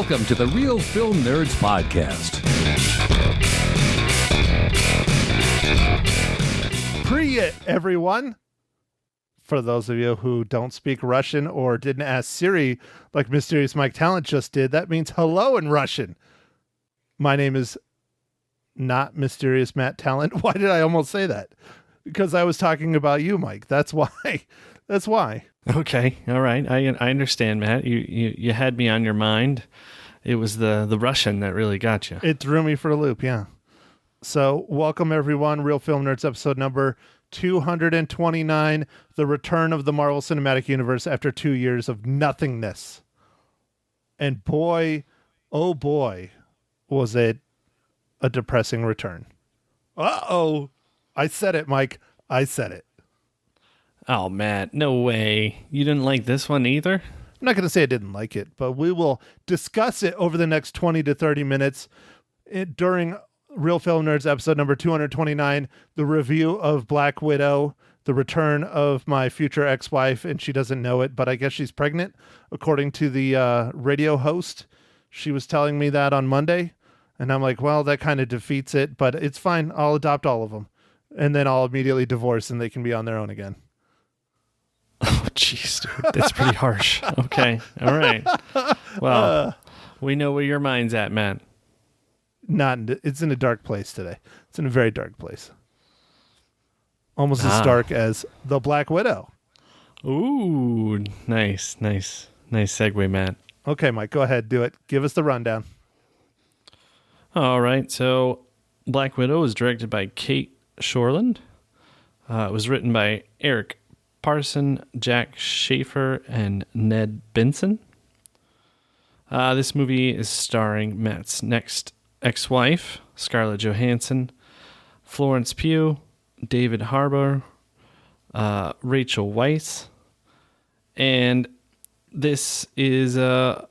Welcome to the Real Film Nerds Podcast. Priya, everyone. For those of you who don't speak Russian or didn't ask Siri like Mysterious Mike Talent just did, that means hello in Russian. My name is not Mysterious Matt Talent. Why did I almost say that? Because I was talking about you, Mike. That's why. That's why. Okay, all right. I understand, Matt. You had me on your mind. It was the Russian that really got you. It threw me for a loop, yeah. So, welcome everyone. Real Film Nerds episode number 229, the return of the Marvel Cinematic Universe after 2 years of nothingness. And boy, oh boy, was it a depressing return. Uh-oh. I said it, Mike. I said it. Oh, Matt, no way. You didn't like this one either? I'm not going to say I didn't like it, but we will discuss it over the next 20 to 30 minutes during Real Film Nerds episode number 229, the review of Black Widow, the return of my future ex-wife, and she doesn't know it, but I guess she's pregnant, according to the radio host. She was telling me that on Monday, and I'm like, well, that kind of defeats it, but it's fine. I'll adopt all of them, and then I'll immediately divorce, and they can be on their own again. Oh, jeez, dude. That's pretty harsh. Okay. All right. Well, we know where your mind's at, Matt. It's in a dark place today. It's in a very dark place. Almost as dark as the Black Widow. Ooh, nice segue, Matt. Okay, Mike, go ahead. Do it. Give us the rundown. All right. So Black Widow was directed by Kate Shortland. It was written by Eric Parson, Jack Schaefer, and Ned Benson. This movie is starring Matt's next ex-wife, Scarlett Johansson, Florence Pugh, David Harbour, Rachel Weisz, and this is a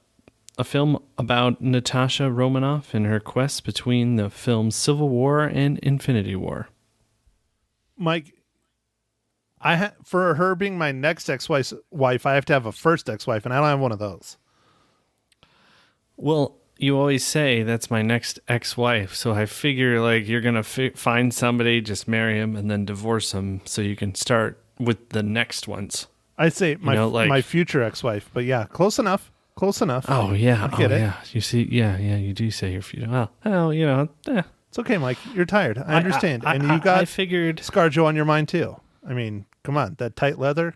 film about Natasha Romanoff and her quest between the films Civil War and Infinity War. Mike, for her being my next ex-wife, I have to have a first ex-wife, and I don't have one of those. Well, you always say that's my next ex-wife, so I figure like you're going to find somebody, just marry him, and then divorce him so you can start with the next ones. I say my future ex-wife, but yeah, close enough. Close enough. Oh, yeah. I get it. Yeah. You see, yeah, you do say your future. Well, you know. It's okay, Mike. You're tired. I understand. I figured ScarJo on your mind, too. I mean, come on, that tight leather.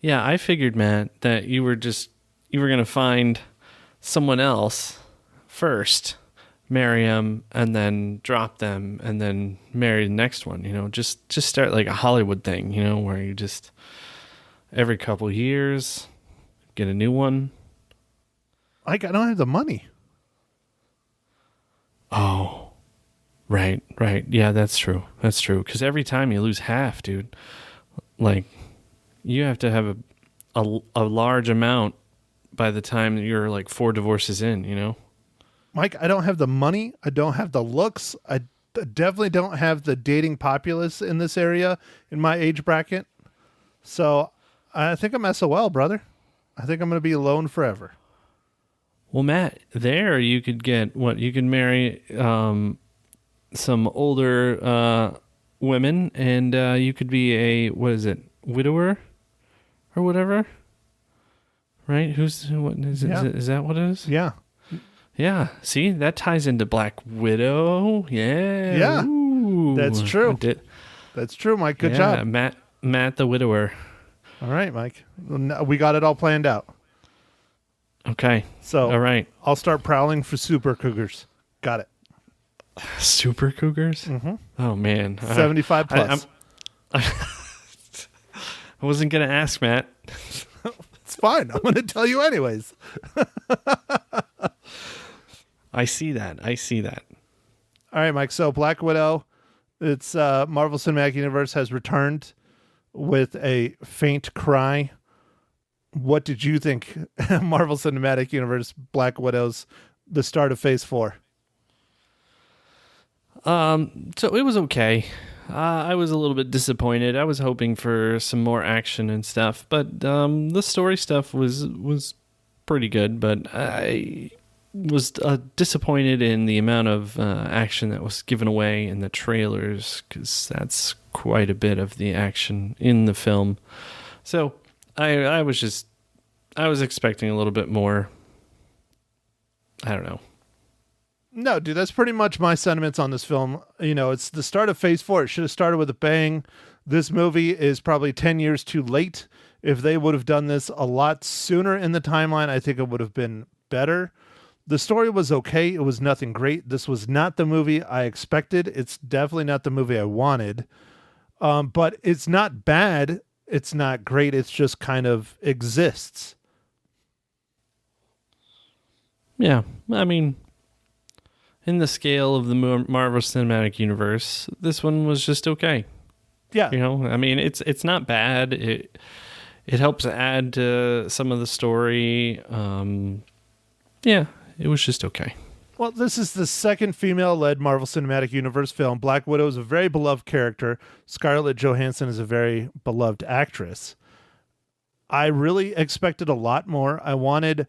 Yeah, I figured, Matt, that you were going to find someone else first, marry them, and then drop them, and then marry the next one. You know, just start like a Hollywood thing. You know, where you just every couple years get a new one. I don't have the money. Oh. Right. Yeah, that's true. Because every time you lose half, dude, like you have to have a large amount by the time you're like 4 divorces in, you know? Mike, I don't have the money. I don't have the looks. I definitely don't have the dating populace in this area in my age bracket. So I think I'm SOL, brother. I think I'm going to be alone forever. Well, Matt, there you could get what? You could marry some older women, and you could be a, what is it, widower or whatever, right? What is it? Yeah. Is that what it is? Yeah. See, that ties into Black Widow. Yeah. Ooh, That's true. That's true, Mike. Good job. Matt the widower. All right, Mike. We got it all planned out. Okay. So all right, I'll start prowling for super cougars. Got it. Super cougars? Mm-hmm. Oh, man. 75 plus. I wasn't going to ask, Matt. It's fine. I'm going to tell you anyways. I see that. All right, Mike. So Black Widow, it's Marvel Cinematic Universe has returned with a faint cry. What did you think Marvel Cinematic Universe Black Widow's the start of Phase 4? So it was okay. I was a little bit disappointed. I was hoping for some more action and stuff, but the story stuff was pretty good, but I was disappointed in the amount of action that was given away in the trailers, because that's quite a bit of the action in the film. So I was expecting a little bit more. I don't know. No, dude, that's pretty much my sentiments on this film. You know, it's the start of Phase 4. It should have started with a bang. This movie is probably 10 years too late. If they would have done this a lot sooner in the timeline, I think it would have been better. The story was okay. It was nothing great. This was not the movie I expected. It's definitely not the movie I wanted. But it's not bad. It's not great. It's just kind of exists. Yeah, I mean, in the scale of the Marvel Cinematic Universe, this one was just okay. Yeah. You know, I mean, it's not bad. It helps add to some of the story. Yeah, it was just okay. Well, this is the second female-led Marvel Cinematic Universe film. Black Widow is a very beloved character. Scarlett Johansson is a very beloved actress. I really expected a lot more. I wanted,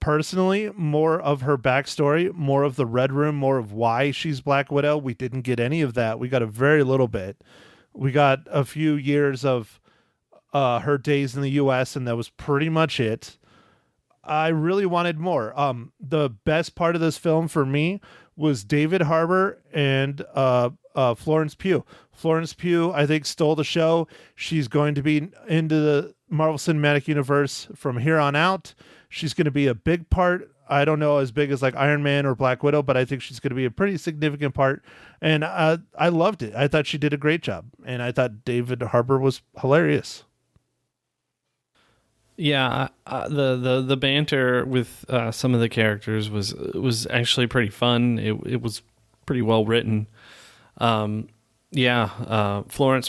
personally, more of her backstory, more of the Red Room, more of why she's Black Widow. We didn't get any of that. We got a very little bit. We got a few years of her days in the U.S., and that was pretty much it. I really wanted more. The best part of this film for me was David Harbour and Florence Pugh. Florence Pugh, I think, stole the show. She's going to be into the Marvel Cinematic Universe from here on out. She's going to be a big part. I don't know as big as like Iron Man or Black Widow, but I think she's going to be a pretty significant part. And I loved it. I thought she did a great job. And I thought David Harbour was hilarious. Yeah, the banter with some of the characters was actually pretty fun. It was pretty well written. Florence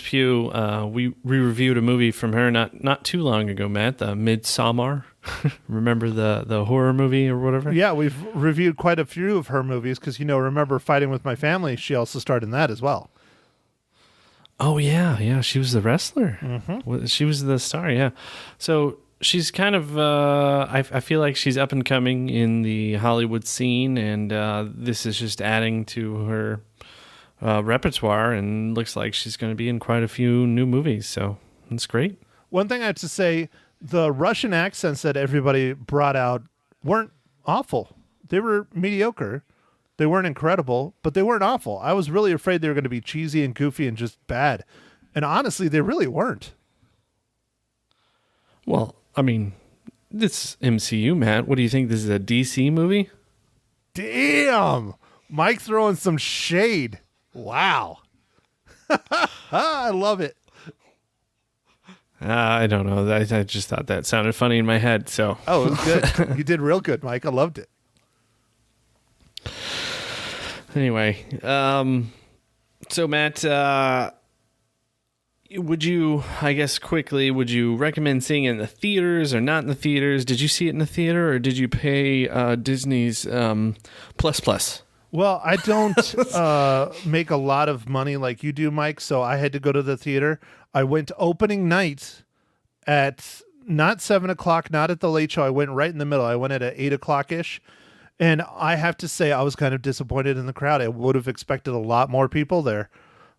Pugh. We reviewed a movie from her not too long ago, Matt. The Midsommar. Remember the horror movie or whatever? Yeah, we've reviewed quite a few of her movies because, remember Fighting with My Family? She also starred in that as well. Oh yeah, she was the wrestler. Mm-hmm. She was the star. Yeah, so. She's kind of, I feel like she's up and coming in the Hollywood scene, and this is just adding to her repertoire, and looks like she's going to be in quite a few new movies, so that's great. One thing I have to say, the Russian accents that everybody brought out weren't awful. They were mediocre. They weren't incredible, but they weren't awful. I was really afraid they were going to be cheesy and goofy and just bad, and honestly, they really weren't. Well, I mean, this MCU, Matt. What do you think? This is a DC movie? Damn! Mike throwing some shade. Wow. I love it. I don't know. I just thought that sounded funny in my head. So. Oh, it was good. You did real good, Mike. I loved it. Anyway, so Matt, would you recommend seeing it in the theaters or not in the theaters? Did you see it in the theater, or did you pay Disney's plus? Well, I don't make a lot of money like you do, Mike, so I had to go to the theater. I went opening night at not 7 o'clock, not at the late show. I went right in the middle. I went at 8 o'clock-ish. And I have to say, I was kind of disappointed in the crowd. I would have expected a lot more people there.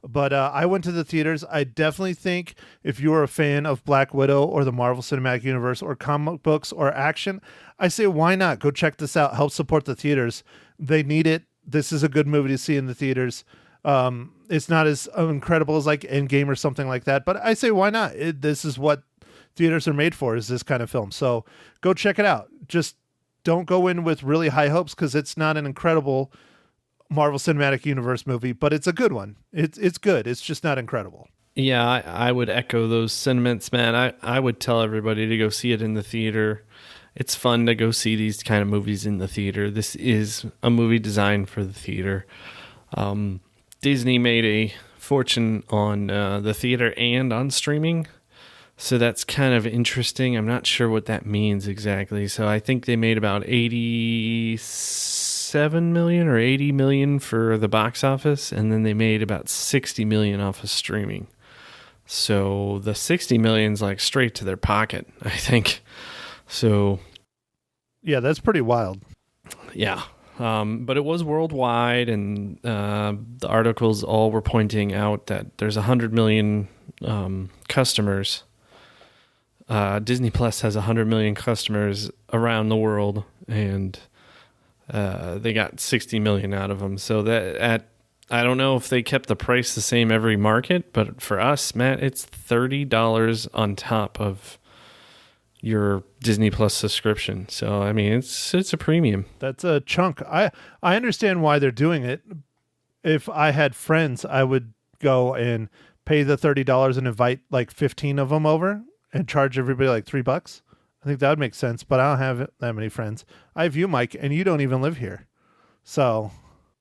But I went to the theaters. I definitely think if you're a fan of Black Widow or the Marvel Cinematic Universe or comic books or action, I say, why not? Go check this out. Help support the theaters. They need it. This is a good movie to see in the theaters. It's not as incredible as like Endgame or something like that, but I say, why not? This is what theaters are made for, is this kind of film. So go check it out. Just don't go in with really high hopes, because it's not an incredible Marvel Cinematic Universe movie, but it's a good one. It's good. It's just not incredible. Yeah, I would echo those sentiments, man. I would tell everybody to go see it in the theater. It's fun to go see these kind of movies in the theater. This is a movie designed for the theater. Disney made a fortune on the theater and on streaming, so that's kind of interesting. I'm not sure what that means exactly. So I think they made about 87 million or 80 million for the box office, and then they made about 60 million off of streaming. So the 60 million's like straight to their pocket, I think. So Yeah, that's pretty wild. Yeah. But it was worldwide, and the articles all were pointing out that there's 100 million customers. Disney Plus has 100 million customers around the world, and they got 60 million out of them. So I don't know if they kept the price the same every market, but for us, Matt, it's $30 on top of your Disney Plus subscription. So I mean, it's a premium. That's a chunk. I understand why they're doing it. If I had friends, I would go and pay the $30 and invite like 15 of them over and charge everybody like $3. I think that would make sense, but I don't have that many friends. I have you, Mike, and you don't even live here. So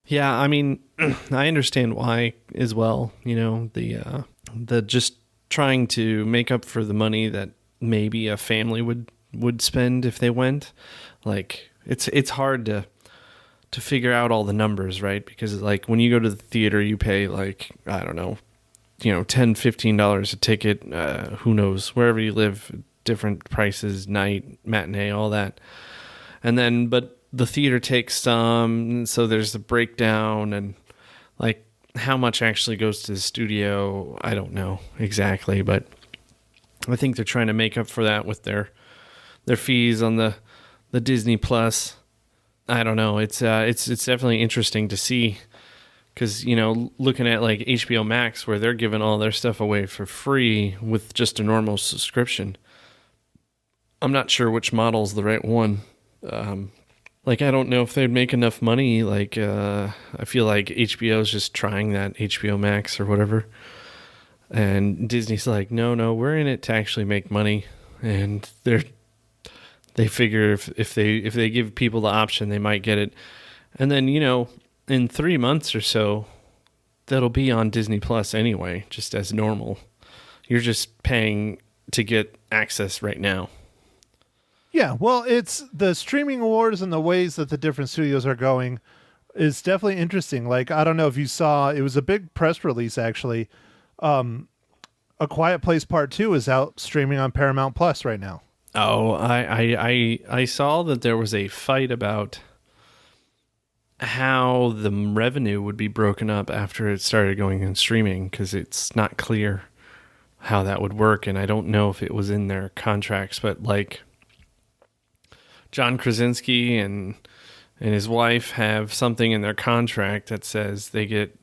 Yeah, I mean, I understand why as well. You know, the just trying to make up for the money that maybe a family would spend if they went. Like it's hard to figure out all the numbers, right? Because like when you go to the theater, you pay like, I don't know, $10, $15 a ticket. Who knows? Wherever you live, different prices, night, matinee, all that. And then, but the theater takes some, so there's the breakdown, and like how much actually goes to the studio, I don't know exactly, but I think they're trying to make up for that with their fees on the Disney Plus. I don't know. It's definitely interesting to see, because looking at like HBO Max, where they're giving all their stuff away for free with just a normal subscription. I'm not sure which model's the right one. Like, I don't know if they'd make enough money. Like, I feel like HBO is just trying that HBO Max or whatever. And Disney's like, no, we're in it to actually make money. And they figure if they give people the option, they might get it. And then, in 3 months or so, that'll be on Disney Plus anyway, just as normal. You're just paying to get access right now. yeah, well, it's the streaming wars and the ways that the different studios are going is definitely interesting. Like, I don't know if you saw, it was a big press release actually. A Quiet Place Part 2 is out streaming on Paramount Plus right now. Oh, I saw that there was a fight about how the revenue would be broken up after it started going in streaming, because it's not clear how that would work, and I don't know if it was in their contracts, but like John Krasinski and his wife have something in their contract that says they get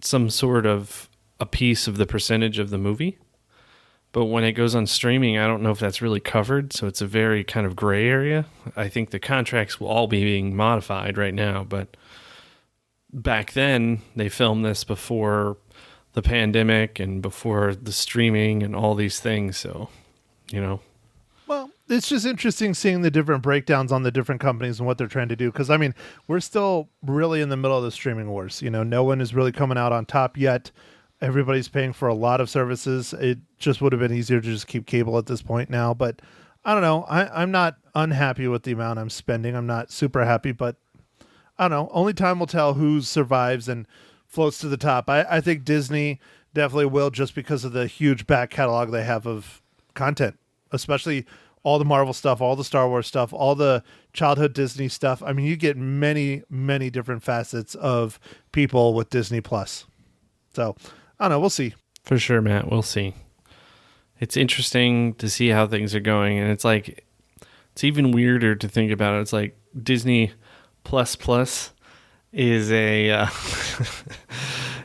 some sort of a piece of the percentage of the movie. But when it goes on streaming, I don't know if that's really covered, so it's a very kind of gray area. I think the contracts will all be being modified right now, but back then, they filmed this before the pandemic and before the streaming and all these things, so, Well, it's just interesting seeing the different breakdowns on the different companies and what they're trying to do. Because, I mean, we're still really in the middle of the streaming wars. No one is really coming out on top yet. Everybody's paying for a lot of services. It just would have been easier to just keep cable at this point now. But I don't know. I'm not unhappy with the amount I'm spending. I'm not super happy, but I don't know. Only time will tell who survives and floats to the top. I think Disney definitely will, just because of the huge back catalog they have of content, especially all the Marvel stuff, all the Star Wars stuff, all the childhood Disney stuff. I mean, you get many, many different facets of people with Disney Plus. So I don't know. We'll see. For sure, Matt. We'll see. It's interesting to see how things are going, and it's even weirder to think about it. It's like Disney Plus is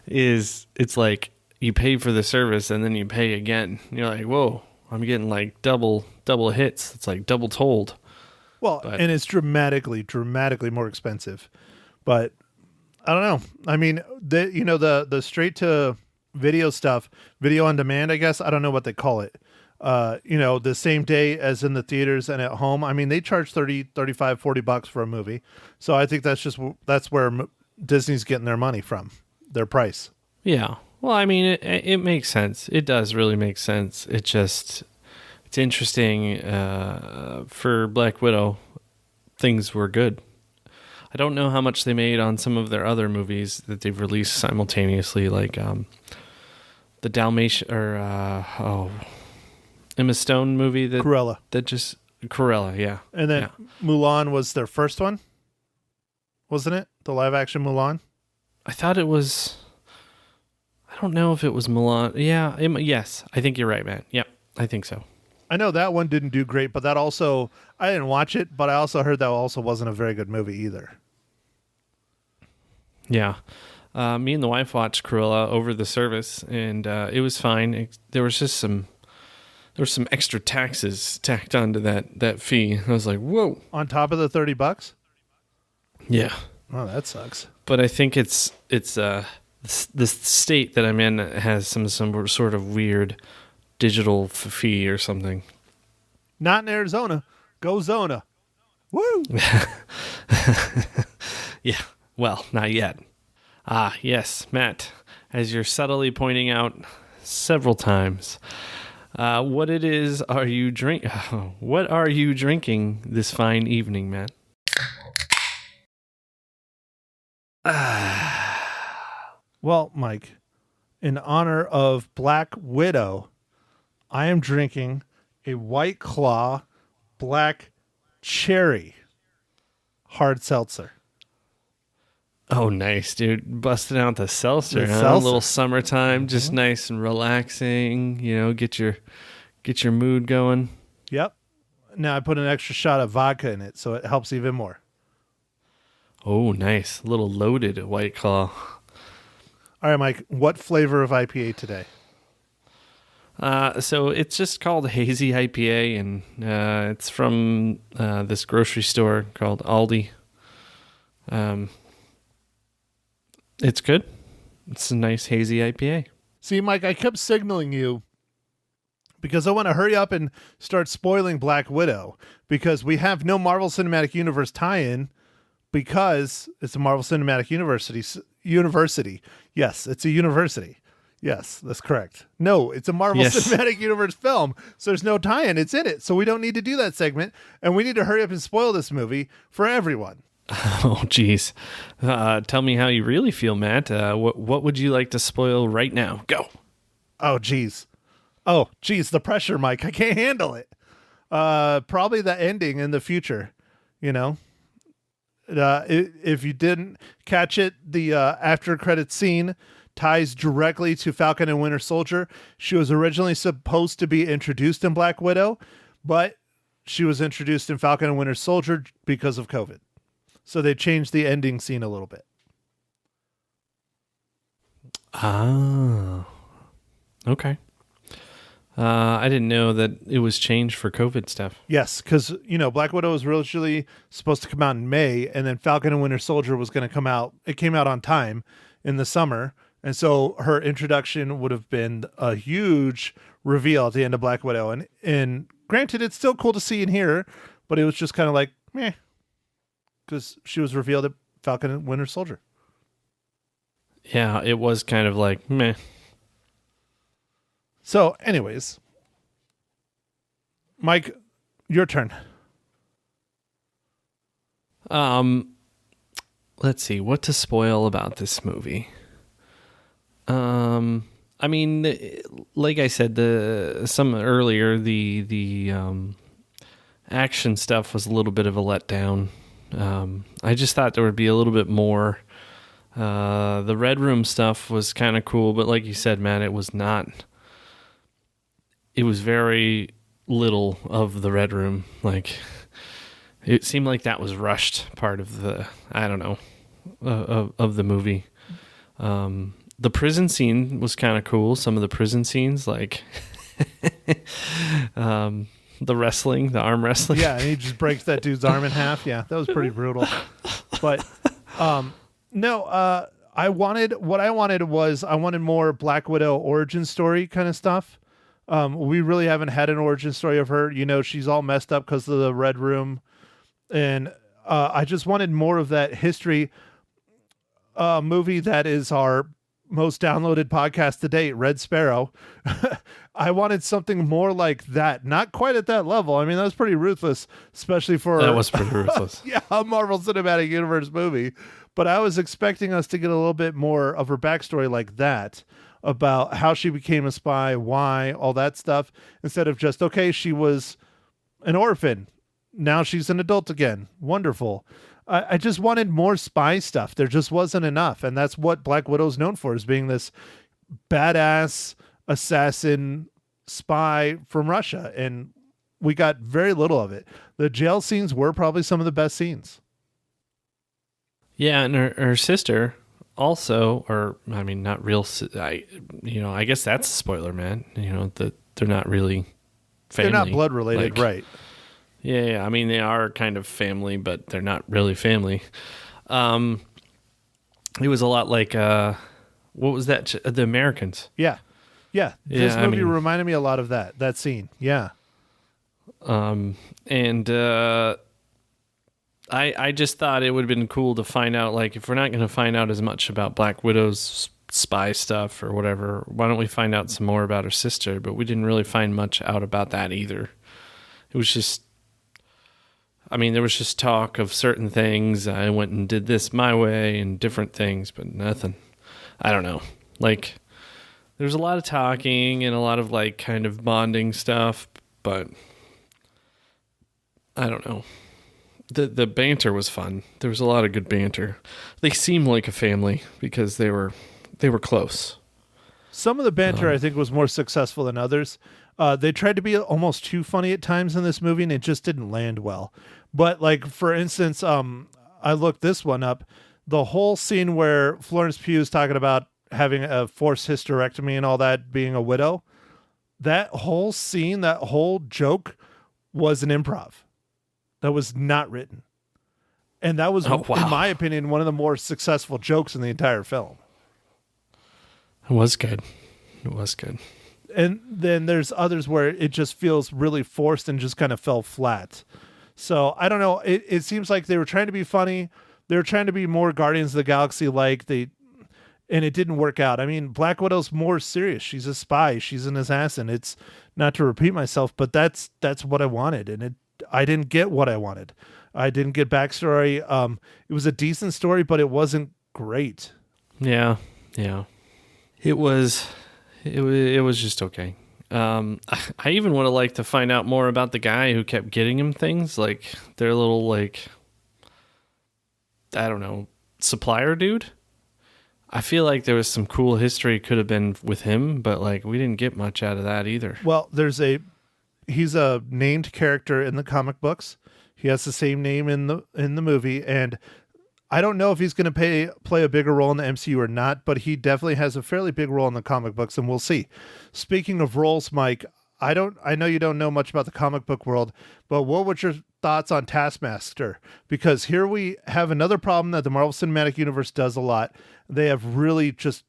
it's like you pay for the service and then you pay again. You're like, whoa, I'm getting like double hits. It's like double told. Well, and it's dramatically more expensive. But I don't know. I mean, the straight to video stuff, video on demand, I guess. I don't know what they call it. The same day as in the theaters and at home. I mean, they charge $30, $35, $40 for a movie. So I think that's where Disney's getting their money from, their price. Yeah. Well, I mean, it makes sense. It does really make sense. It's interesting. For Black Widow, things were good. I don't know how much they made on some of their other movies that they've released simultaneously, like the Dalmatian or Emma Stone movie Cruella. that just Cruella, yeah. And then Mulan was their first one, wasn't it? The live action Mulan. I thought it was. I don't know if it was Mulan. Yeah, yes, I think you're right, man. Yep, I think so. I know that one didn't do great, but that also, I didn't watch it, but I also heard that also wasn't a very good movie either. Yeah. Me and the wife watched Cruella over the service, and it was fine. There was some extra taxes tacked onto that fee. I was like, whoa. On top of the $30? Yeah. Oh, that sucks. But I think it's the state that I'm in has some sort of weird digital fee or something. Not in Arizona. Go Zona. Woo! Yeah. Well, not yet. Ah, yes, Matt, as you're subtly pointing out several times, what are you drinking this fine evening, Matt? Well, Mike, in honor of Black Widow, I am drinking a White Claw Black Cherry hard seltzer. Oh, nice, dude. Busting out the seltzer, The huh? seltzer. A little summertime, just nice and relaxing, get your mood going. Yep. Now I put an extra shot of vodka in it, so it helps even more. Oh, nice. A little loaded White Claw. All right, Mike, what flavor of IPA today? So it's just called Hazy IPA, and it's from this grocery store called Aldi. It's good. It's a nice hazy IPA. See, Mike, I kept signaling you because I want to hurry up and start spoiling Black Widow because we have no Marvel Cinematic Universe tie-in because it's a Marvel Cinematic University. Yes, it's a university. Yes, that's correct. No, it's a Marvel Cinematic Universe film, so there's no tie-in. It's in it, so we don't need to do that segment, and we need to hurry up and spoil this movie for everyone. Oh, geez. Tell me how you really feel, Matt. What would you like to spoil right now? Go. Oh, geez. The pressure, Mike. I can't handle it. Probably the ending in the future, If you didn't catch it, the after credit scene ties directly to Falcon and Winter Soldier. She was originally supposed to be introduced in Black Widow, but she was introduced in Falcon and Winter Soldier because of COVID. So they changed the ending scene a little bit. Ah, okay. I didn't know that it was changed for COVID stuff. Yes, because, Black Widow was originally supposed to come out in May, and then Falcon and Winter Soldier was going to come out. It came out on time in the summer, and so her introduction would have been a huge reveal at the end of Black Widow. And granted, it's still cool to see and hear, but it was just kind of like, meh. Because she was revealed at Falcon and Winter Soldier. Yeah, it was kind of like, meh. So, anyways. Mike, your turn. Let's see, what to spoil about this movie. I mean, like I said, the action stuff was a little bit of a letdown. I just thought there would be a little bit more. The Red Room stuff was kind of cool, but like you said, Matt, it was not. It was very little of the Red Room. Like, it seemed like that was rushed part of the, I don't know, of the movie. The prison scene was kind of cool. Some of the prison scenes, like the wrestling, the arm wrestling. Yeah, and he just breaks that dude's arm in half. Yeah, that was pretty brutal. But I wanted more Black Widow origin story kind of stuff. We really haven't had an origin story of her. She's all messed up because of the Red Room. And I just wanted more of that history movie that is our most downloaded podcast to date, Red Sparrow. I wanted something more like that. Not quite at that level. I mean, that was pretty ruthless, especially for... That was pretty ruthless. Yeah, a Marvel Cinematic Universe movie. But I was expecting us to get a little bit more of her backstory like that, about how she became a spy, why, all that stuff, instead of just, okay, she was an orphan. Now she's an adult again. Wonderful. I just wanted more spy stuff. There just wasn't enough. And that's what Black Widow's known for, is being this badass assassin spy from Russia. And we got very little of it. The jail scenes were probably some of the best scenes. Yeah, and her sister also, or I mean, not real. I guess that's a spoiler, man. That they're not really family. They're not blood related, right? Yeah. I mean, they are kind of family, but they're not really family. It was a lot like what was that? The Americans. Yeah. This movie reminded me a lot of that scene. Yeah. I just thought it would have been cool to find out, like, if we're not going to find out as much about Black Widow's spy stuff or whatever, why don't we find out some more about her sister? But we didn't really find much out about that either. It was just, there was just talk of certain things. I went and did this my way and different things, but nothing. I don't know. Like, there's a lot of talking and a lot of, like, kind of bonding stuff, but I don't know. The banter was fun. There was a lot of good banter. They seemed like a family because they were close. Some of the banter I think was more successful than others. They tried to be almost too funny at times in this movie, and it just didn't land well. But like, for instance, I looked this one up. The whole scene where Florence Pugh is talking about having a forced hysterectomy and all that, being a widow, that whole scene, that whole joke was an improv. That was not written. And that was, in my opinion, one of the more successful jokes in the entire film. It was good. And then there's others where it just feels really forced and just kind of fell flat. So I don't know. It seems like they were trying to be funny. They were trying to be more Guardians of the Galaxy like, and it didn't work out. I mean, Black Widow's more serious. She's a spy. She's an assassin. It's not to repeat myself, but that's what I wanted. And I didn't get what I wanted. I didn't get backstory. It was a decent story, but it wasn't great. Yeah. It was just okay. I even would have liked to find out more about the guy who kept getting him things, like their little, like, I don't know, supplier dude. I feel like there was some cool history could have been with him, but like we didn't get much out of that either. Well, he's a named character in the comic books. He has the same name in the movie, and I don't know if he's going to play a bigger role in the MCU or not, but he definitely has a fairly big role in the comic books, and we'll see. Speaking of roles, Mike, I know you don't know much about the comic book world, but what were your thoughts on Taskmaster? Because here we have another problem that the Marvel Cinematic Universe does a lot. They have really just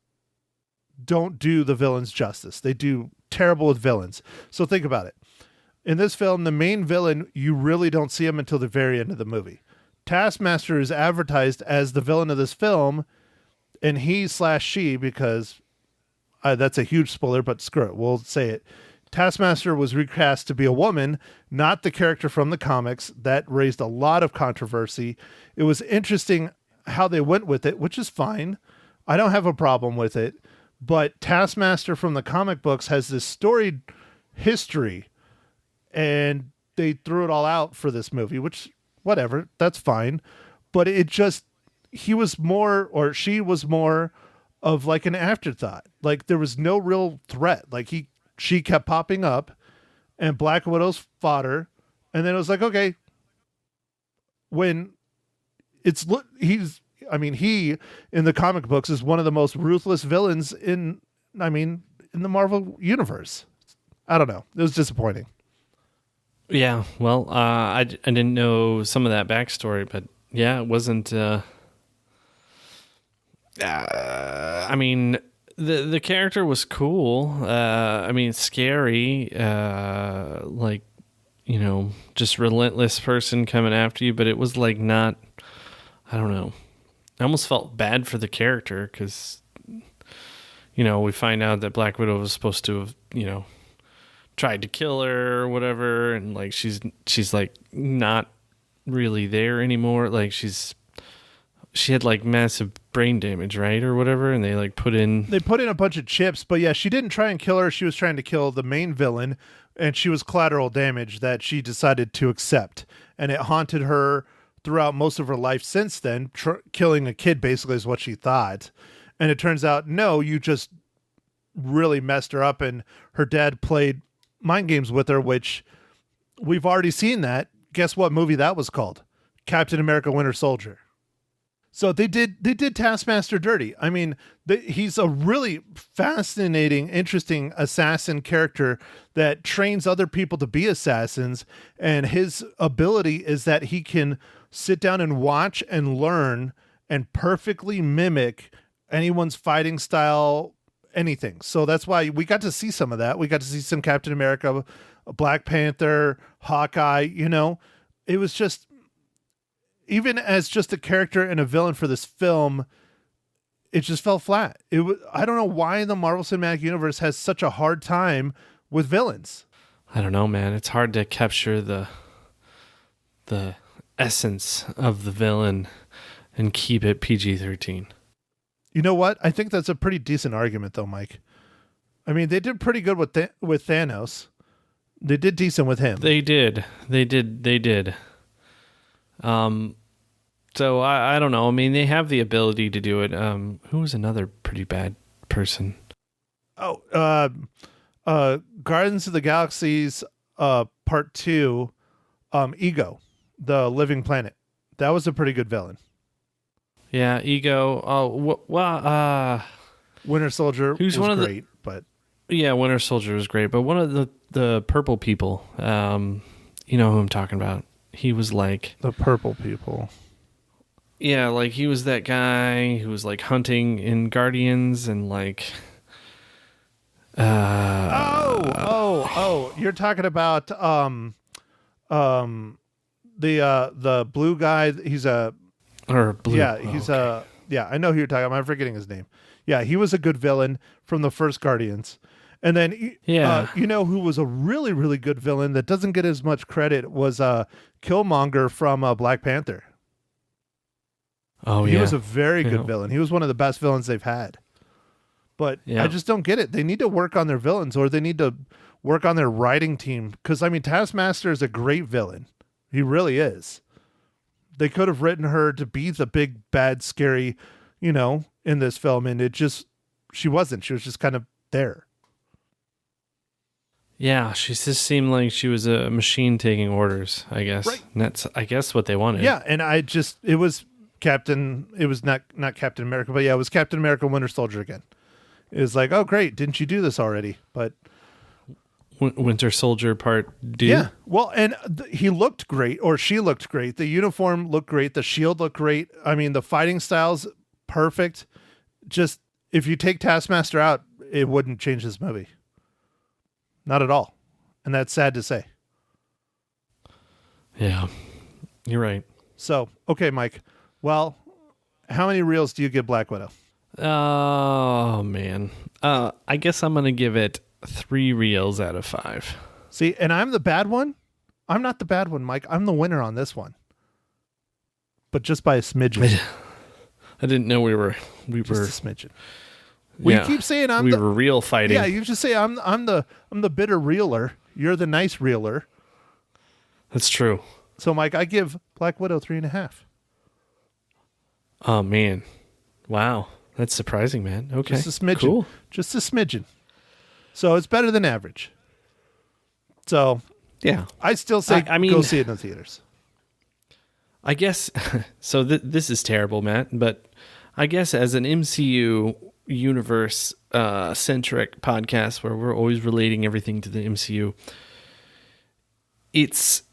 don't do the villains justice. They do terrible with villains. So think about it. In this film, the main villain, you really don't see him until the very end of the movie. Taskmaster is advertised as the villain of this film, and he/she, because that's a huge spoiler, but screw it, we'll say it. Taskmaster was recast to be a woman, not the character from the comics. That raised a lot of controversy. It was interesting how they went with it, which is fine. I don't have a problem with it. But Taskmaster from the comic books has this storied history, and they threw it all out for this movie, which, whatever, that's fine. But he was more, or she was more of like an afterthought. Like there was no real threat. Like she kept popping up, and Black Widow's fodder, and then it was like, okay, when he in the comic books is one of the most ruthless villains in the Marvel universe. I don't know. It was disappointing. Yeah, well, I didn't know some of that backstory, but yeah, it wasn't. The character was cool. Scary. Just relentless person coming after you, but it was like not. I don't know. I almost felt bad for the character because, we find out that Black Widow was supposed to have, tried to kill her or whatever, and like she's like not really there anymore. Like she's she had like massive brain damage, right, or whatever, and they like put in a bunch of chips, but yeah, she didn't try and kill her. She was trying to kill the main villain, and she was collateral damage that she decided to accept, and it haunted her throughout most of her life since then. Killing a kid basically is what she thought, and it turns out no, you just really messed her up, and her dad played mind games with her, which we've already seen that. Guess what movie that was called? Captain America Winter Soldier. So they did Taskmaster dirty. I mean, he's a really fascinating, interesting assassin character that trains other people to be assassins, and his ability is that he can sit down and watch and learn and perfectly mimic anyone's fighting style, anything. So that's why we got to see some of that. We got to see some Captain America, Black Panther, Hawkeye, it was just, even as just a character and a villain for this film, it just fell flat. I don't know why the Marvel Cinematic Universe has such a hard time with villains. I don't know, man. It's hard to capture the essence of the villain and keep it PG-13. You know what? I think that's a pretty decent argument, though, Mike. I mean, they did pretty good with Thanos. They did decent with him. They did. So I don't know. I mean, they have the ability to do it. Who was another pretty bad person? Oh, Guardians of the Galaxy's Part 2, Ego, the Living Planet. That was a pretty good villain. Yeah, Ego. Oh, Winter Soldier who's was one of great, but yeah, Winter Soldier was great. But one of the purple people, you know who I'm talking about. He was like the purple people. Yeah, like he was that guy who was like hunting in Guardians and like. You're talking about the blue guy. He's a blue. Yeah, he's okay. I know who you're talking about. I'm forgetting his name. Yeah, he was a good villain from the first Guardians. And then, you know who was a really, really good villain that doesn't get as much credit was Killmonger from Black Panther. Oh, he was a very good villain. He was one of the best villains they've had. But I just don't get it. They need to work on their villains, or they need to work on their writing team. Because, I mean, Taskmaster is a great villain. He really is. They could have written her to be the big, bad, scary, in this film. And she wasn't. She was just kind of there. Yeah, she just seemed like she was a machine taking orders, I guess. Right. And that's, I guess, what they wanted. Yeah, and it was not Captain America, but yeah, it was Captain America Winter Soldier again. It was like, oh, great, didn't you do this already? But Winter Soldier Part 2? Yeah, well, and he looked great, or she looked great. The uniform looked great. The shield looked great. I mean, the fighting style's perfect. Just, if you take Taskmaster out, it wouldn't change this movie. Not at all. And that's sad to say. Yeah, you're right. So, okay, Mike. Well, how many reels do you give Black Widow? Oh, man. I guess I'm going to give it 3 reels out of 5. See, and I'm the bad one? I'm not the bad one, Mike. I'm the winner on this one. But just by a smidgen. I didn't know we were just a smidgen. We keep saying we were real fighting. Yeah, you just say I'm the bitter reeler. You're the nice reeler. That's true. So, Mike, I give Black Widow 3.5. Oh man, wow, that's surprising, man. Okay, just a smidgen. Cool. Just a smidgen. So it's better than average. So yeah, I still say I mean, go see it in the theaters. I guess so. This is terrible, Matt, but I guess as an MCU universe centric podcast where we're always relating everything to the MCU, it's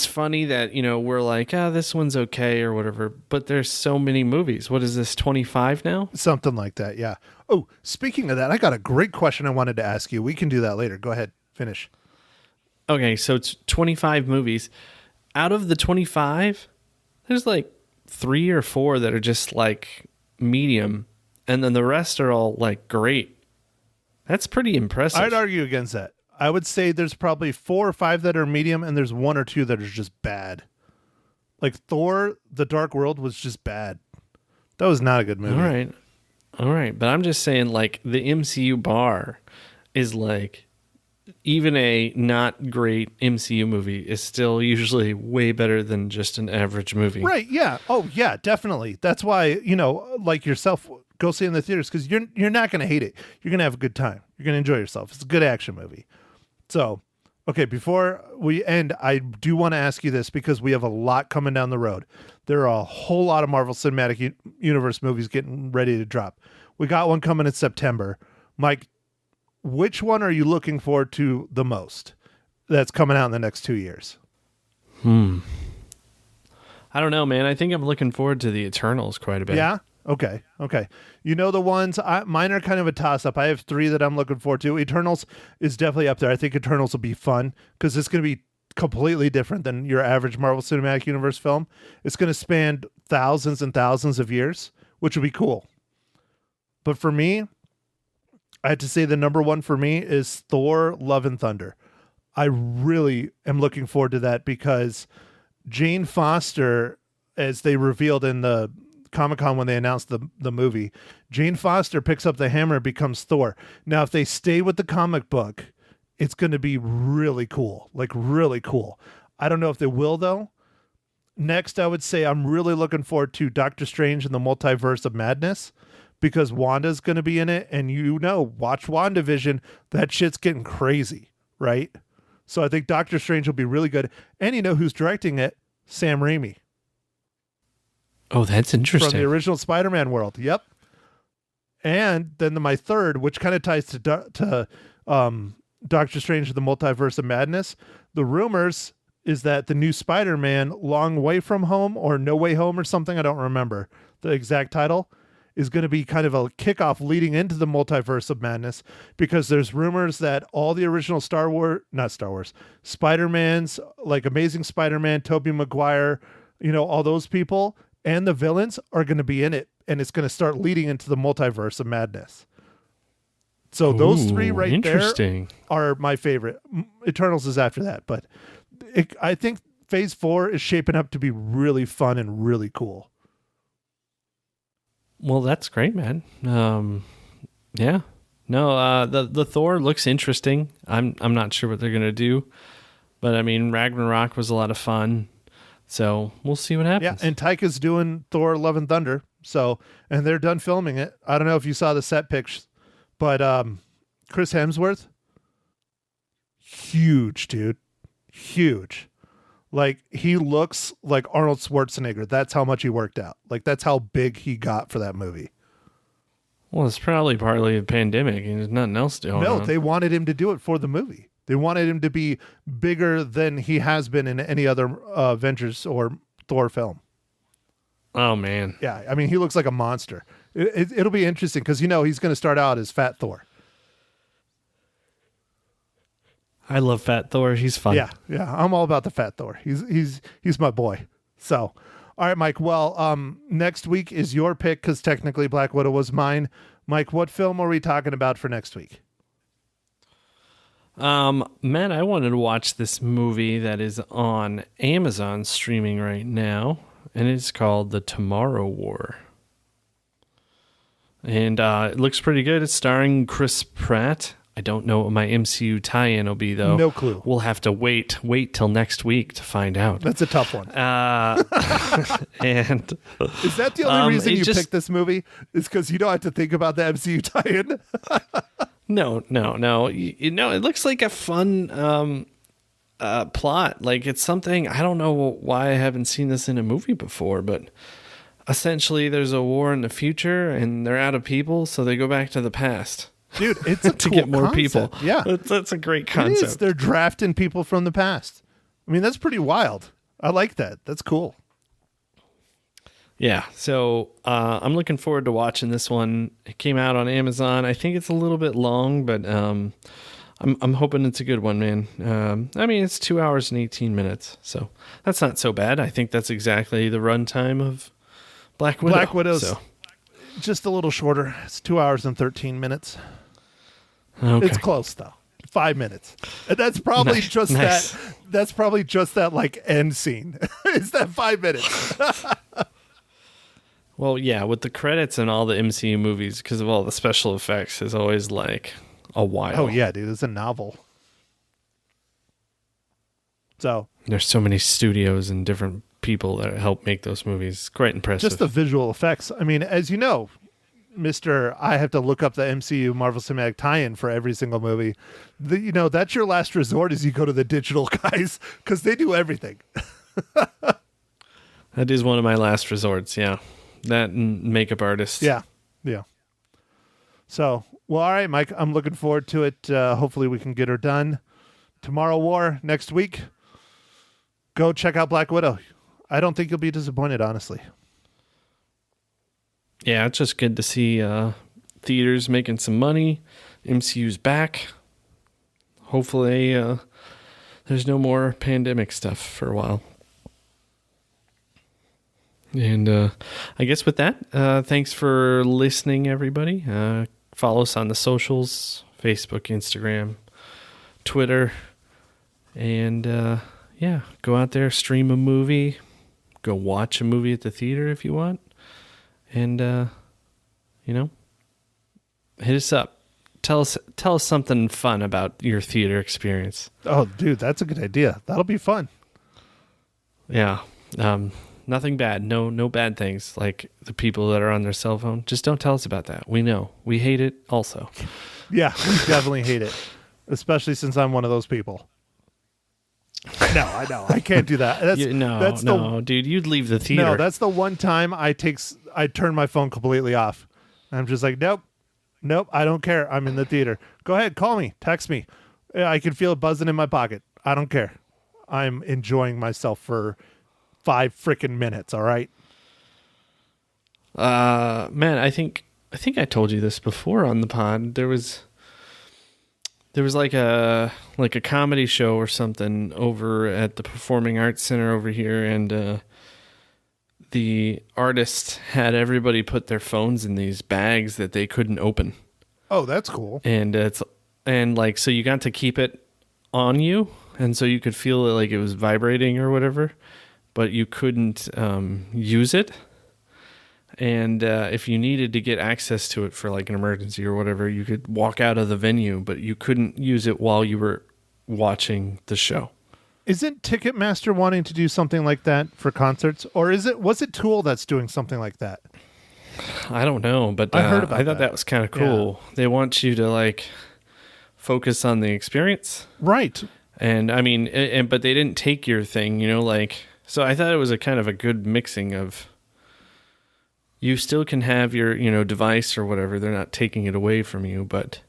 funny that, we're like, this one's okay or whatever, but there's so many movies. What is this, 25 now? Something like that, yeah. Oh, speaking of that, I got a great question I wanted to ask you. We can do that later. Go ahead, finish. Okay, so it's 25 movies. Out of the 25, there's like 3 or 4 that are just like medium, and then the rest are all like great. That's pretty impressive. I'd argue against that. I would say there's probably 4 or 5 that are medium, and there's 1 or 2 that are just bad. Like Thor: The Dark World was just bad. That was not a good movie. All right. But I'm just saying, like, the MCU bar is like, even a not great MCU movie is still usually way better than just an average movie. Right. Yeah. Oh, yeah, definitely. That's why, like yourself, go see it in the theaters because you're not going to hate it. You're going to have a good time. You're going to enjoy yourself. It's a good action movie. So, okay, before we end, I do want to ask you this because we have a lot coming down the road. There are a whole lot of Marvel Cinematic Universe movies getting ready to drop. We got one coming in September. Mike, which one are you looking forward to the most that's coming out in the next 2 years? I don't know, man. I think I'm looking forward to the Eternals quite a bit. Yeah? Okay. You know the ones, mine are kind of a toss-up. I have 3 that I'm looking forward to. Eternals is definitely up there. I think Eternals will be fun because it's going to be completely different than your average Marvel Cinematic Universe film. It's going to span thousands and thousands of years, which will be cool. But for me, I have to say the number one for me is Thor: Love and Thunder. I really am looking forward to that because Jane Foster, as they revealed in the Comic-Con when they announced the movie, Jane Foster picks up the hammer and becomes Thor. Now, if they stay with the comic book, it's going to be really cool. Like, really cool. I don't know if they will, though. Next, I would say I'm really looking forward to Doctor Strange and the Multiverse of Madness because Wanda's going to be in it. And watch WandaVision. That shit's getting crazy, right? So I think Doctor Strange will be really good. And you know who's directing it? Sam Raimi. Oh, that's interesting. From the original Spider-Man world. Yep. And then my third, which kind of ties to Doctor Strange and the Multiverse of Madness, the rumors is that the new Spider-Man, Long Way From Home or No Way Home or something, I don't remember the exact title, is going to be kind of a kickoff leading into the Multiverse of Madness because there's rumors that all the original Spider-Mans, like Amazing Spider-Man, Tobey Maguire, all those people and the villains are going to be in it, and it's going to start leading into the Multiverse of Madness. So those 3 right there are my favorite. Eternals is after that, but I think Phase 4 is shaping up to be really fun and really cool. Well, that's great, man. Yeah. No, the Thor looks interesting. I'm not sure what they're going to do, but I mean, Ragnarok was a lot of fun. So we'll see what happens. Yeah, and Taika's doing Thor: Love and Thunder. And they're done filming it. I don't know if you saw the set pics, but Chris Hemsworth, huge, dude. Huge. Like, he looks like Arnold Schwarzenegger. That's how much he worked out. Like, that's how big he got for that movie. Well, it's probably partly a pandemic and there's nothing else going on. No, they wanted him to do it for the movie. They wanted him to be bigger than he has been in any other Avengers or Thor film. Oh, man. Yeah, I mean, he looks like a monster. It'll be interesting because, he's going to start out as Fat Thor. I love Fat Thor. He's fun. Yeah, I'm all about the Fat Thor. He's my boy. So, all right, Mike. Well, next week is your pick because technically Black Widow was mine. Mike, what film are we talking about for next week? Matt, I wanted to watch this movie that is on Amazon streaming right now, and it's called The Tomorrow War. And it looks pretty good. It's starring Chris Pratt. I don't know what my MCU tie-in will be, though. No clue. We'll have to wait till next week to find out. That's a tough one. And is that the only reason you picked this movie? Is because you don't have to think about the MCU tie-in? No. It looks like a fun plot. Like, it's something, I don't know why I haven't seen this in a movie before, but essentially there's a war in the future and they're out of people, so they go back to the past. Dude, it's a to cool get more concept. people. Yeah. That's a great concept. It is. They're drafting people from the past. I mean, that's pretty wild. I like that. That's cool. Yeah, so I'm looking forward to watching this one. It came out on Amazon. I think it's a little bit long, but I'm hoping it's a good one, man. I mean, it's 2 hours and 18 minutes, so that's not so bad. I think that's exactly the runtime of Black Widow. Black Widow's just a little shorter. It's 2 hours and 13 minutes. Okay. It's close though. 5 minutes. And that's probably Nice. That's probably just that like end scene. Is that 5 minutes? Well, yeah, with the credits and all the MCU movies, because of all the special effects, is always like a while. Oh yeah, dude, it's a novel. So There's so many studios and different people that help make those movies. It's quite impressive. just the visual effects. I mean, as you know, Mr. I have to look up the MCU Marvel Cinematic tie-in for every single movie. That's your last resort is you go to the digital guys because they do everything. That is one of my last resorts, yeah. That and makeup artists. Yeah. So, well, all right, Mike, I'm looking forward to it. Hopefully we can get her done. Tomorrow War, next week. Go check out Black Widow. I don't think you'll be disappointed, honestly. Yeah, it's just good to see theaters making some money. MCU's back. Hopefully there's no more pandemic stuff for a while. And I guess with that, thanks for listening, everybody. Follow us on the socials, Facebook, Instagram, Twitter. And go out there, stream a movie. Go watch a movie at the theater if you want. And, hit us up. Tell us something fun about your theater experience. Oh, dude, that's a good idea. That'll be fun. Yeah. Nothing bad. No bad things like the people that are on their cell phone. Just don't tell us about that. We know. We hate it also. Yeah, we definitely hate it. Especially since I'm one of those people. No, I know. I can't do that. Dude, you'd leave the theater. No, that's the one time I turn my phone completely off. I'm just like, nope, I don't care. I'm in the theater. Go ahead, call me, text me. I can feel it buzzing in my pocket. I don't care. I'm enjoying myself for 5 freaking minutes. All right. Man, I think I told you this before on the pod. There was like a comedy show or something over at the Performing Arts Center over here, and the artist had everybody put their phones in these bags that they couldn't open. Oh, that's cool. And so you got to keep it on you, and so you could feel it like it was vibrating or whatever, but you couldn't use it. And if you needed to get access to it for like an emergency or whatever, you could walk out of the venue, but you couldn't use it while you were watching the show. Isn't Ticketmaster wanting to do something like that for concerts? Or was it Tool that's doing something like that? I don't know, but I heard about I thought that was kind of cool. Yeah. They want you to like focus on the experience. Right. And I mean, but they didn't take your thing, so I thought it was a kind of a good mixing of, you still can have your, device or whatever. They're not taking it away from you, but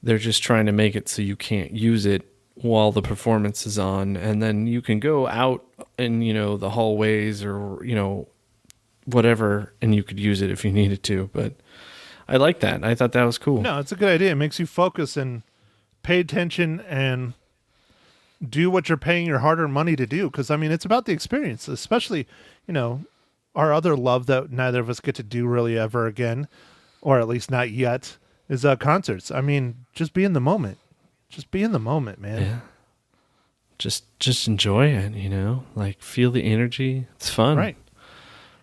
they're just trying to make it so you can't use it while the performance is on. And then you can go out in, the hallways or, whatever, and you could use it if you needed to. But I like that. I thought that was cool. No, it's a good idea. It makes you focus and pay attention and do what you're paying your hard-earned money to do. Because, I mean, it's about the experience, especially, our other love that neither of us get to do really ever again, or at least not yet, is concerts. I mean, just be in the moment. Just be in the moment, man. Yeah. Just enjoy it, like feel the energy. It's fun. Right.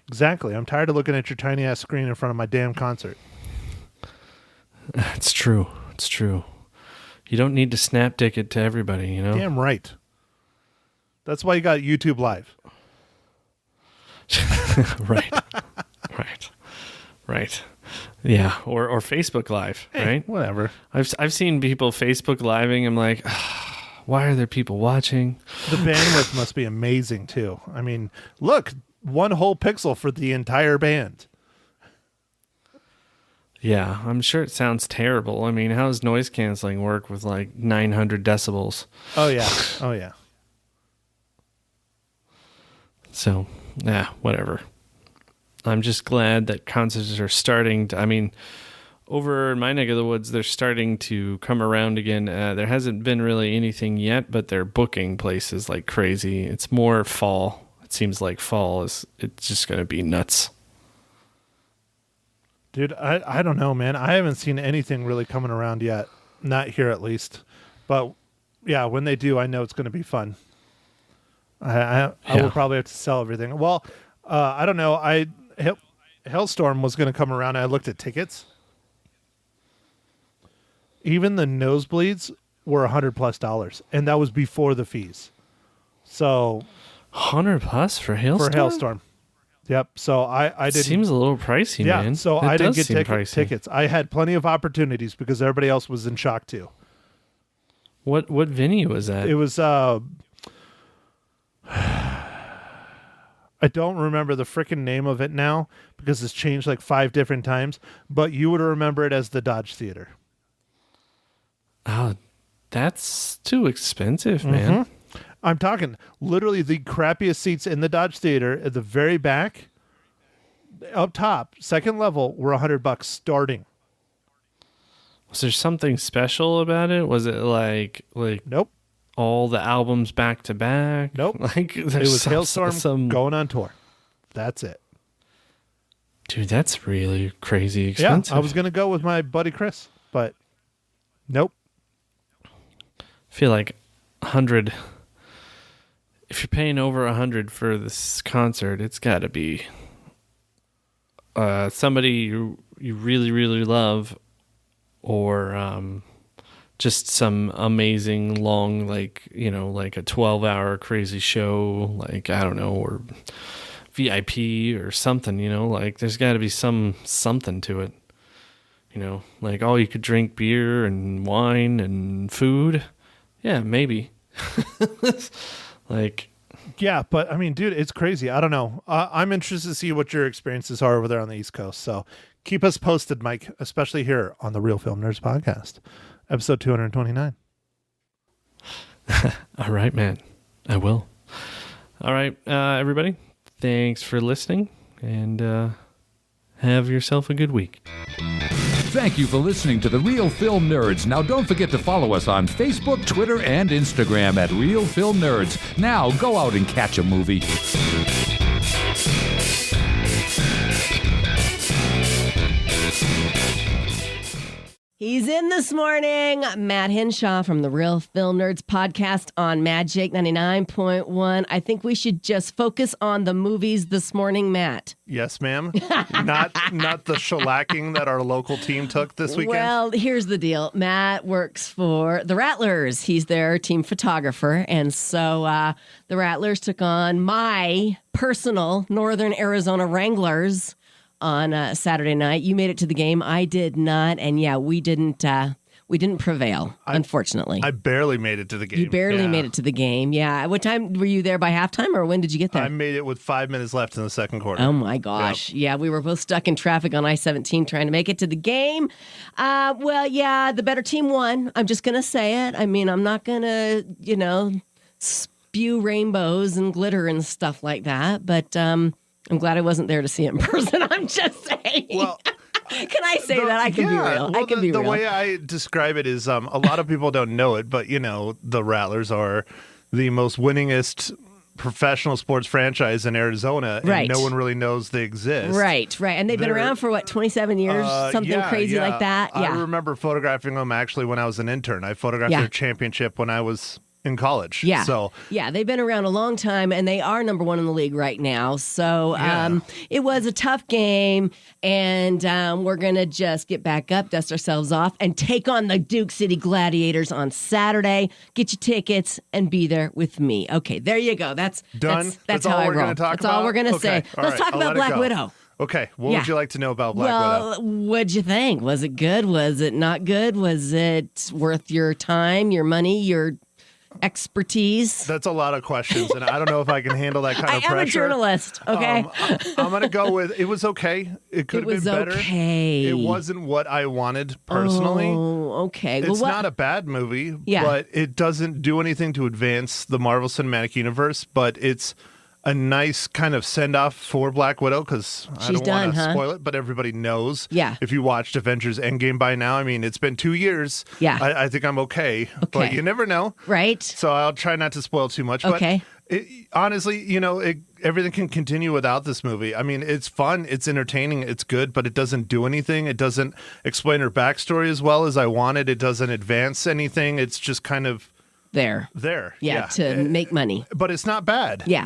Exactly. I'm tired of looking at your tiny ass screen in front of my damn concert. It's true. It's true. You don't need to snap dick it to everybody, Damn right. That's why you got YouTube Live. Right. Yeah, or Facebook Live, right? Whatever. I've seen people Facebook Living. I'm like, why are there people watching? The bandwidth must be amazing too. I mean, look, 1 whole pixel for the entire band. Yeah, I'm sure it sounds terrible. I mean, how does noise canceling work with like 900 decibels? Oh yeah. So, whatever. I'm just glad that concerts are starting to, over in my neck of the woods, they're starting to come around again. There hasn't been really anything yet, but they're booking places like crazy. It's more fall. It seems like fall it's just going to be nuts. Dude, I don't know, man. I haven't seen anything really coming around yet. Not here, at least. But, yeah, when they do, I know it's going to be fun. I will probably have to sell everything. Well, I don't know. Hailstorm was going to come around, I looked at tickets. Even the nosebleeds were $100+, and that was before the fees. So $100+ for Hailstorm? for Hailstorm. Yep. So I didn't. Seems a little pricey, yeah. man. So That I didn't does get seem pricey. tickets. I had plenty of opportunities because everybody else was in shock too. What venue was that? It was. I don't remember the freaking name of it now because it's changed like 5 different times. But you would remember it as the Dodge Theater. Oh, that's too expensive, man. I'm talking literally the crappiest seats in the Dodge Theater at the very back, up top, second level, were $100 starting. Was there something special about it? Was it like Nope. all the albums back to back? Nope. Like It was Hailstorm some going on tour. That's it. Dude, that's really crazy Yeah, expensive. I was going to go with my buddy Chris, but nope. I feel like 100. If you're paying over 100 for this concert, it's got to be somebody you really, really love, or just some amazing long, like a 12-hour crazy show, like, I don't know, or VIP or something, like there's got to be something to it, like all you could drink beer and wine and food. Yeah, maybe. Like, Yeah, but I mean, dude, it's crazy. I don't know. I'm interested to see what your experiences are over there on the East Coast. So keep us posted, Mike, especially here on the Real Film Nerds podcast, episode 229. all right, man, I will. All right, everybody, thanks for listening, and have yourself a good week. Thank you for listening to The Real Film Nerds. Now, don't forget to follow us on Facebook, Twitter, and Instagram at Real Film Nerds. Now, go out and catch a movie. He's in this morning. Matt Henshaw from the Real Film Nerds podcast on Magic 99.1. I think we should just focus on the movies this morning, Matt. Yes, ma'am. not the shellacking that our local team took this weekend. Well, here's the deal. Matt works for the Rattlers. He's their team photographer. And so the Rattlers took on my personal Northern Arizona Wranglers on Saturday night. You made it to the game. I did not. And yeah, we didn't prevail, unfortunately. I barely made it to the game. You barely made it to the game. Yeah. What time were you there, by halftime, or when did you get there? I made it with 5 minutes left in the second quarter. Oh my gosh. Yep. Yeah, we were both stuck in traffic on I-17 trying to make it to the game. Well, yeah, the better team won. I'm just going to say it. I mean, I'm not going to, spew rainbows and glitter and stuff like that, but I'm glad I wasn't there to see it in person. I'm just saying. Well, can I say that? I can be real. Well, I can be real. The way I describe it is a lot of people don't know it, but, the Rattlers are the most winningest professional sports franchise in Arizona, and right. No one really knows they exist. Right. And they've been around for, 27 years? Something crazy like that? Yeah. I remember photographing them actually when I was an intern. I photographed their championship when I was in college. Yeah. So yeah, they've been around a long time, and they are number one in the league right now. So it was a tough game, and we're going to just get back up, dust ourselves off, and take on the Duke City Gladiators on Saturday. Get your tickets and be there with me. Okay, there you go. That's done. That's all how I we're roll. going to talk That's about? all we're going to Okay. say. All Let's right. talk I'll about let it Black go. Widow. Okay, what would you like to know about Black Widow? What'd you think? Was it good? Was it not good? Was it worth your time, your money, your expertise? That's a lot of questions, and I don't know if I can handle that kind of pressure. I am a journalist, okay? I'm going to go with, it was okay. It could have been better. Okay. It wasn't what I wanted personally. Oh, okay. It's not a bad movie, but it doesn't do anything to advance the Marvel Cinematic Universe, but it's a nice kind of send-off for Black Widow, because I don't want to spoil it, but everybody knows. Yeah. If you watched Avengers Endgame by now, I mean, it's been 2 years. Yeah. I think I'm okay, but you never know. Right. So I'll try not to spoil too much. Okay. But honestly, everything can continue without this movie. I mean, it's fun, it's entertaining, it's good, but it doesn't do anything. It doesn't explain her backstory as well as I wanted. It doesn't advance anything. It's just kind of there. Yeah, to make money. But it's not bad. Yeah.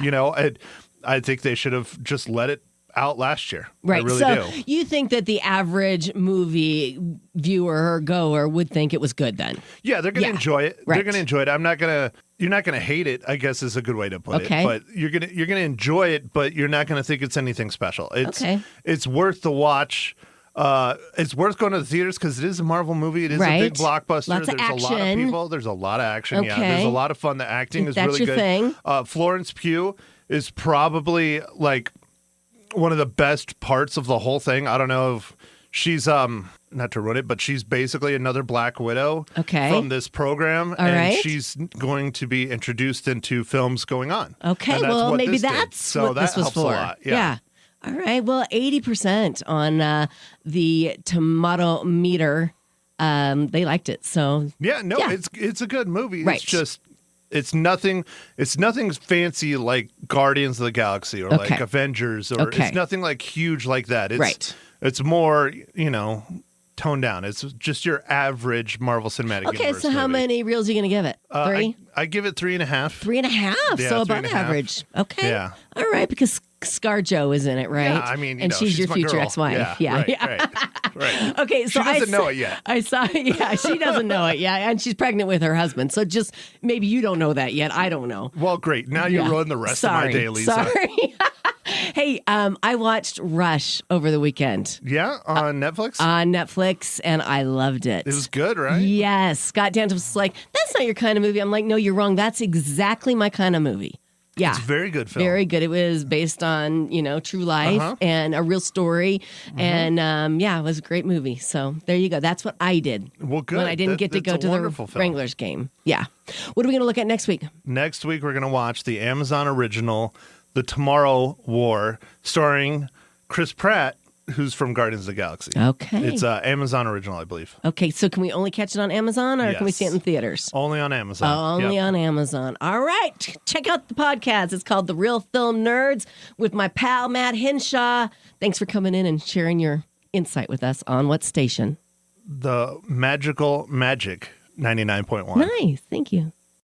I think they should have just let it out last year. Right. I really so do. you think that the average movie viewer or goer would think it was good then? Yeah, they're going to enjoy it. Right. They're going to enjoy it. You're not going to hate it, I guess is a good way to put Okay. it. But you're going to enjoy it, but you're not going to think it's anything special. It's worth the watch. It's worth going to the theaters because it is a Marvel movie. It is a big blockbuster. Lots of There's a lot of action. people. There's a lot of action. Yeah, Okay. there's a lot of fun. The acting is That's really your good. thing. Florence Pugh is probably like one of the best parts of the whole thing. I don't know if she's not to ruin it, but she's basically another Black Widow from this program, right. she's going to be introduced into films going on. Okay, And that's well, what maybe this did. that's so what that this was helps for. a lot. Yeah. All right. Well, 80% on the tomato meter. They liked it. So Yeah, no, Yeah. it's a good movie. Right. It's just it's nothing fancy like Guardians of the Galaxy or like Okay. Avengers or Okay. it's nothing like huge like that. It's Right. it's more, toned down. It's just your average Marvel Cinematic okay. Universe So how movie. many reels are you going to give it? 3? I give it 3.5. 3.5. Yeah, So above 3.5. average. Okay. Yeah. All right. Because ScarJo is in it, right? Yeah, I mean, and she's your my future girl. ex-wife. Yeah, right. Okay, so She doesn't I know it yet. I saw, yeah, she doesn't know it yet, and she's pregnant with her husband. So just maybe you don't know that yet. I don't know. Well, great. Now you ruined the rest of my day, Lisa. Sorry. Hey, I watched Rush over the weekend Yeah, on Netflix. on Netflix, and I loved it. It was good, right? Yes, Scott Dant was like, "That's not your kind of movie." I'm like, "No, you're wrong. That's exactly my kind of movie." Yeah. It's a very good film. Very good. It was based on, true life and a real story. And it was a great movie. So there you go. That's what I did. Well, good. When I didn't get to That's go a to the wonderful film. Wranglers game. Yeah. What are we going to look at next week? Next week, we're going to watch the Amazon original, The Tomorrow War, starring Chris Pratt, who's from Guardians of the Galaxy. Okay. It's Amazon original, I believe. Okay. So can we only catch it on Amazon or can we Yes. see it in theaters? Only on Amazon. Only Yep. on Amazon. All right. Check out the podcast. It's called The Real Film Nerds with my pal, Matt Henshaw. Thanks for coming in and sharing your insight with us on what station. The Magical Magic 99.1. Nice. Thank you.